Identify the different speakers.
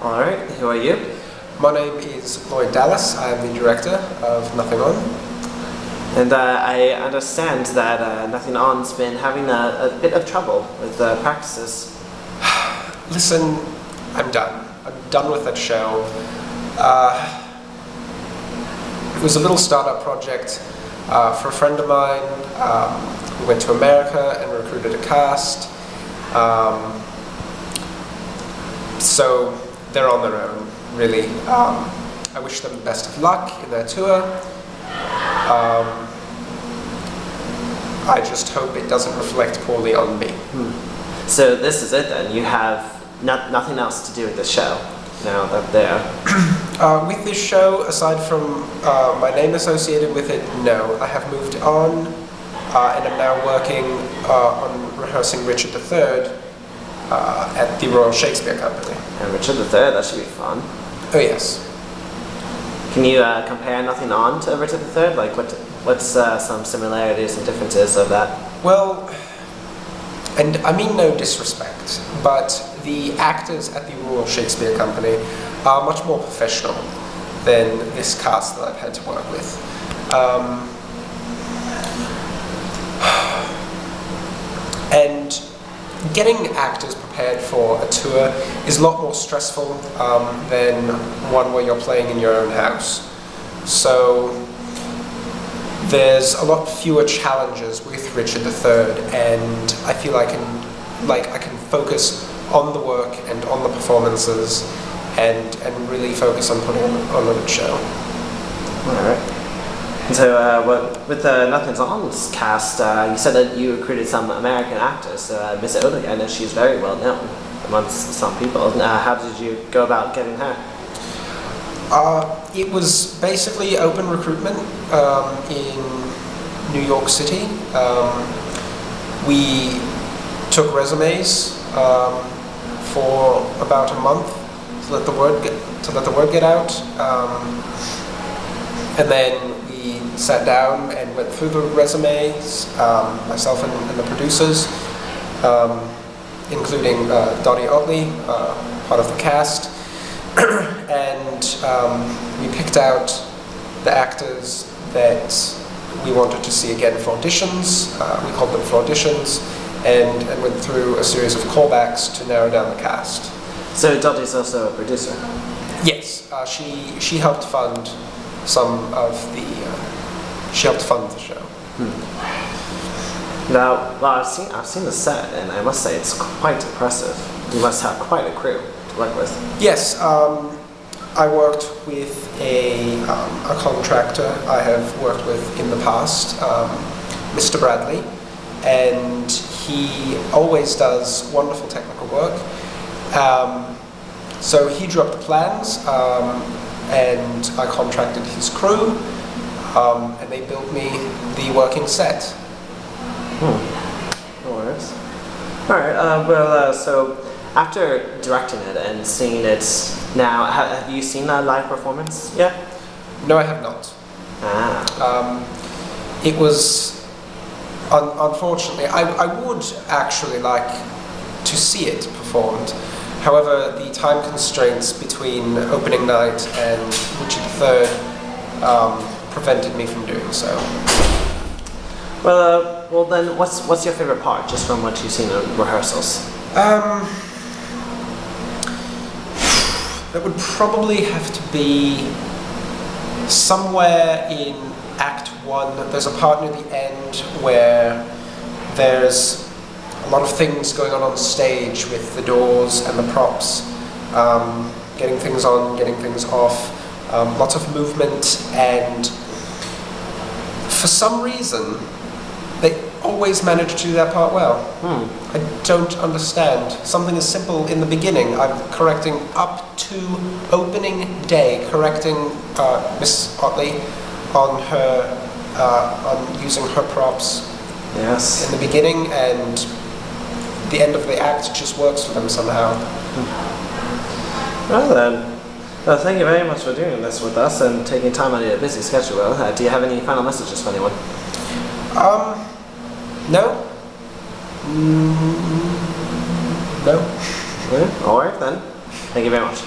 Speaker 1: Alright, who are you?
Speaker 2: My name is Lloyd Dallas. I am the director of Nothing On.
Speaker 1: And I understand that Nothing On's been having a bit of trouble with practices.
Speaker 2: Listen, I'm done. I'm done with that show. It was a little startup project for a friend of mine who went to America and recruited a cast. So they're on their own, really. I wish them the best of luck in their tour. I just hope it doesn't reflect poorly on me.
Speaker 1: So this is it then, you have nothing else to do with the show now that they're...
Speaker 2: With this show, aside from my name associated with it, no. I have moved on and am now working on rehearsing Richard III at the Royal Shakespeare Company.
Speaker 1: And Richard III, that should be fun.
Speaker 2: Oh yes.
Speaker 1: Can you compare Nothing On to Richard III? Like, what's some similarities and differences of that?
Speaker 2: Well, and I mean no disrespect, but the actors at the Royal Shakespeare Company are much more professional than this cast that I've had to work with. And getting actors prepared for a tour is a lot more stressful than one where you're playing in your own house. So there's a lot fewer challenges with Richard III, and I feel I can focus on the work and on the performances and really focus on putting on a good show.
Speaker 1: Alright. So with Nothing On's cast, you said that you recruited some American actors. Miss Oda, I know she's very well known amongst some people. How did you go about getting her?
Speaker 2: It was basically open recruitment in New York City. We took resumes for about a month to let the word get out, and then we sat down and went through the resumes, myself and the producers, including Donnie Otley, part of the cast, and we picked out the actors that we wanted to see again for auditions. We called them for auditions, and went through a series of callbacks to narrow down the cast.
Speaker 1: So Dottie's also a producer?
Speaker 2: Yes, she helped fund some of the. She helped fund the show.
Speaker 1: Now, well, I've seen the set, and I must say it's quite impressive. You must have quite a crew to work with.
Speaker 2: Yes, I worked with a contractor I have worked with in the past, Mr. Bradley, and he always does wonderful technical work. So he drew up the plans, and I contracted his crew, and they built me the working set.
Speaker 1: No worries. Alright, so after directing it and seeing it now, have you seen a live performance yet?
Speaker 2: No, I have not. It was, unfortunately, I would actually like to see it performed. However, the time constraints between opening night and Richard III prevented me from doing so.
Speaker 1: Well then, what's your favorite part, just from what you've seen in rehearsals?
Speaker 2: That would probably have to be somewhere in Act 1. There's a part near the end where there's a lot of things going on stage with the doors and the props, getting things on, getting things off, lots of movement, and for some reason they always manage to do that part well. I don't understand. Something as simple in the beginning, I'm correcting up to opening day, correcting Miss Otley on her, on using her props.
Speaker 1: Yes.
Speaker 2: In the beginning, and the end of the act just works for them somehow.
Speaker 1: Well then, thank you very much for doing this with us and taking time out of your busy schedule. Do you have any final messages for anyone?
Speaker 2: No. No.
Speaker 1: Alright then. Thank you very much.